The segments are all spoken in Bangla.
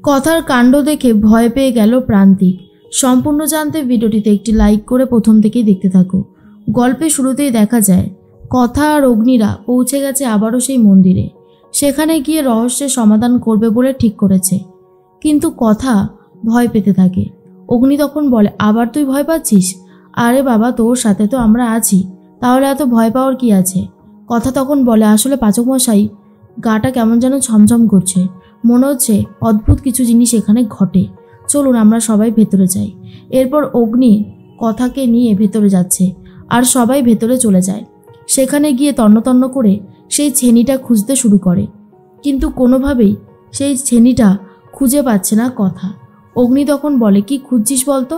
কথার কাণ্ড দেখে ভয় পেয়ে গেল প্রান্তিক। সম্পূর্ণ জানতে ভিডিওটিতে একটি লাইক করে প্রথম থেকেই দেখতে থাকো। গল্পের শুরুতেই দেখা যায় কথা আর অগ্নিরা পৌঁছে গেছে আবারও সেই মন্দিরে। সেখানে গিয়ে রহস্যের সমাধান করবে বলে ঠিক করেছে, কিন্তু কথা ভয় পেতে থাকে। অগ্নি তখন বলে, আবার তুই ভয় পাচ্ছিস? আরে বাবা, তোর সাথে তো আমরা আছি, তাহলে এত ভয় পাওয়ার কি আছে? কথা তখন বলে, আসলে পাচক মশাই, গাটা কেমন যেন ছমছম করছে, মনে হচ্ছে অদ্ভুত কিছু জিনিস এখানে ঘটে, চলুন আমরা সবাই ভেতরে যাই। এরপর অগ্নি কথাকে নিয়ে ভেতরে যাচ্ছে আর সবাই ভেতরে চলে যায়। সেখানে গিয়ে তন্ন করে সেই ছেনিটা খুঁজতে শুরু করে, কিন্তু কোনোভাবেই সেই ছেনিটা খুঁজে পাচ্ছে না কথা। অগ্নি তখন বলে, কি খুঁজছিস বলতো?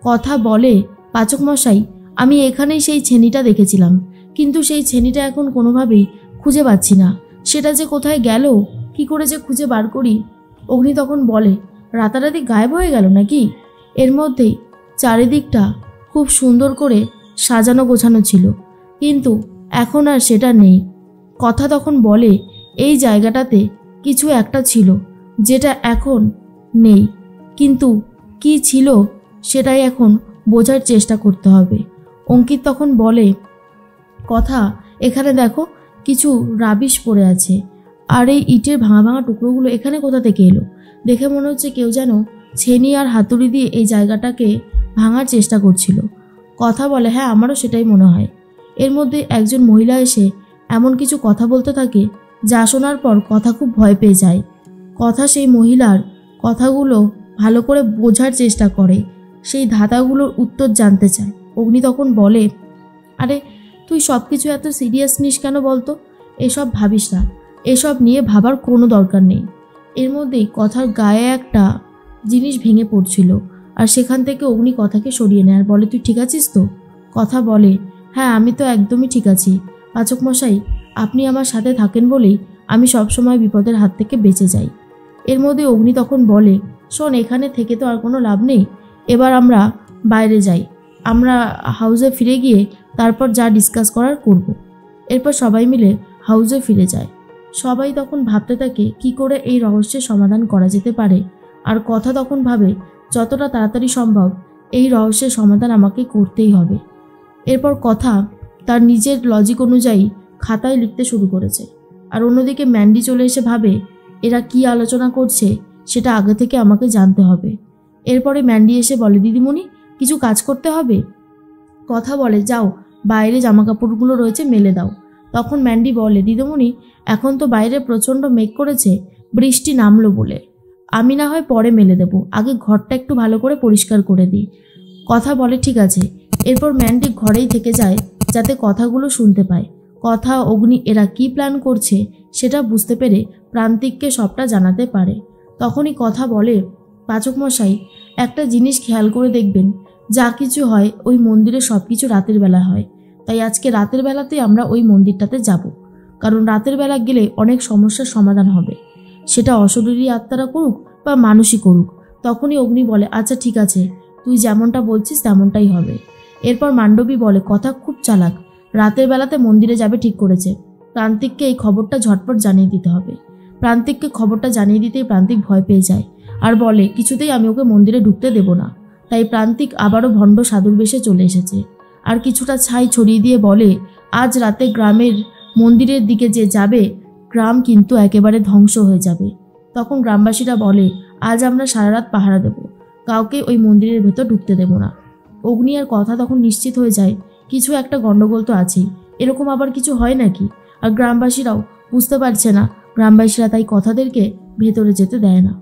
কথা বলে, পাচক মশাই, আমি এখানেই সেই ছেনিটা দেখেছিলাম, কিন্তু সেই ছেনিটা এখন কোনোভাবেই খুঁজে পাচ্ছি না, সেটা যে কোথায় গেল, কি করে যে খুঁজে বার করি। অগ্নি তখন বলে, রাতারাতি গায়েব হয়ে গেল নাকি? এর মধ্যেই চারিদিকটা খুব সুন্দর করে সাজানো গোছানো ছিল, কিন্তু এখন আর সেটা নেই। কথা তখন বলে, এই জায়গাটাতে কিছু একটা ছিল যেটা এখন নেই, কিন্তু কি ছিল সেটাই এখন বোঝার চেষ্টা করতে হবে। অঙ্কিত তখন বলে, কথা, এখানে দেখো কিছু রাবিশ পড়ে আছে, আর এই ইটের ভাঙা ভাঙা টুকরোগুলো এখানে কোথা থেকে এলো? দেখে মনে হচ্ছে কেউ যেন ছেনি আর হাতুড়ি দিয়ে এই জায়গাটাকে ভাঙার চেষ্টা করছিল। কথা বলে, হ্যাঁ, আমারও সেটাই মনে হয়। এর মধ্যে একজন মহিলা এসে এমন কিছু কথা বলতে থাকে যা শোনার পর কথা খুব ভয় পেয়ে যায়। কথা সেই মহিলার কথাগুলো ভালো করে বোঝার চেষ্টা করে, সেই ধাঁধাগুলোর উত্তর জানতে চায়। অগ্নি তখন বলে, আরে তুই সব কিছু এত সিরিয়াস নিস কেন বলতো? এসব ভাবিস না, এসব নিয়ে ভাবার কোনো দরকার নেই। এর মধ্যেই কথার গায়ে একটা জিনিস ভেঙে পড়ছিল, আর সেখান থেকে অগ্নি কথাকে সরিয়ে নেয় আর বলে, তুই ঠিক আছিস তো? কথা বলে, হ্যাঁ, আমি তো একদমই ঠিক আছি পাচক মশাই, আপনি আমার সাথে থাকেন বলেই আমি সবসময় বিপদের হাত থেকে বেঁচে যাই। এর মধ্যে অগ্নি তখন বলে, শোন, এখানে থেকে তো আর কোনো লাভ নেই, এবার আমরা বাইরে যাই, আমরা হাউসে ফিরে গিয়ে তারপর যা ডিসকাস করার করব। এরপর সবাই মিলে হাউসে ফিরে যায়। সবাই তখন ভাবতে থাকে কি করে এই রহস্যের সমাধান করা যেতে পারে, আর কথা তখন ভাবে যতটা তাড়াতাড়ি সম্ভব এই রহস্যের সমাধান আমাকে করতেই হবে। এরপর কথা তার নিজের লজিক অনুযায়ী খাতায় লিখতে শুরু করেছে, আর অন্যদিকে ম্যান্ডি চলে এসে ভাবে এরা কি আলোচনা করছে সেটা আগে থেকে আমাকে জানতে হবে। এরপরে ম্যান্ডি এসে বলে, দিদিমণি, কিছু কাজ করতে হবে। কথা বলে, যাও, বাইরে জামাকাপড়গুলো রয়েছে মেলে দাও। তখন ম্যান্ডি বলে, দিদিমণি, এখন তো বাইরে প্রচণ্ড মেঘ করেছে, বৃষ্টি নামলো বলে আমি না হয় পরে মেলে দেব, আগে ঘরটা একটু ভালো করে পরিষ্কার করে দিই। কথা বলে, ঠিক আছে। এরপর ম্যান্ডি ঘরেই থেকে যায় যাতে কথাগুলো শুনতে পায়। কথা, অগ্নি এরা কি প্ল্যান করছে সেটা বুঝতে পেরে প্রান্তিককে সবটা জানাতে পারে। তখনই কথা বলে, পাচক মশাই, একটা জিনিস খেয়াল করে দেখবেন, যা কিছু হয় ওই মন্দিরে সব কিছু রাতের বেলা হয়, তাই আজকে রাতের বেলাতেই আমরা ওই মন্দিরটাতে যাব, কারণ রাতের বেলা গেলে অনেক সমস্যার সমাধান হবে, সেটা অশরীরী আত্মারা করুক বা মানুষই করুক। তখনই অগ্নি বলে, আচ্ছা ঠিক আছে, তুই যেমনটা বলছিস তেমনটাই হবে। এরপর মান্ডবী বলে, কথা খুব চালাক, রাতের বেলাতে মন্দিরে যাবে ঠিক করেছে, প্রান্তিককে এই খবরটা ঝটপট জানিয়ে দিতে হবে। প্রান্তিককে খবরটা জানিয়ে দিতেই প্রান্তিক ভয় পেয়ে যায় আর বলে, কিছুতেই আমি ওকে মন্দিরে ঢুকতে দেব না। তাই প্রান্তিক আবারও ভণ্ড সাধুর বেশে চলে এসেছে আর কিছুটা ছাই ছড়িয়ে দিয়ে বলে, আজ রাতে গ্রামের মন্দিরের দিকে যে যাবে, গ্রাম কিন্তু একেবারে ধ্বংস হয়ে যাবে। তখন গ্রামবাসীরা বলে, আজ আমরা সারা রাত পাহারা দেব, কাউকে ওই মন্দিরের ভেতর ঢুকতে দেব না। অগ্নি আর কথা তখন নিশ্চিত হয়ে যায় কিছু একটা গন্ডগোল তো আছেই, এরকম আবার কিছু হয় নাকি। আর গ্রামবাসীরাও বুঝতে পারছে না, গ্রামবাসীরা তাই কথাদেরকে ভেতরে যেতে দেয় না।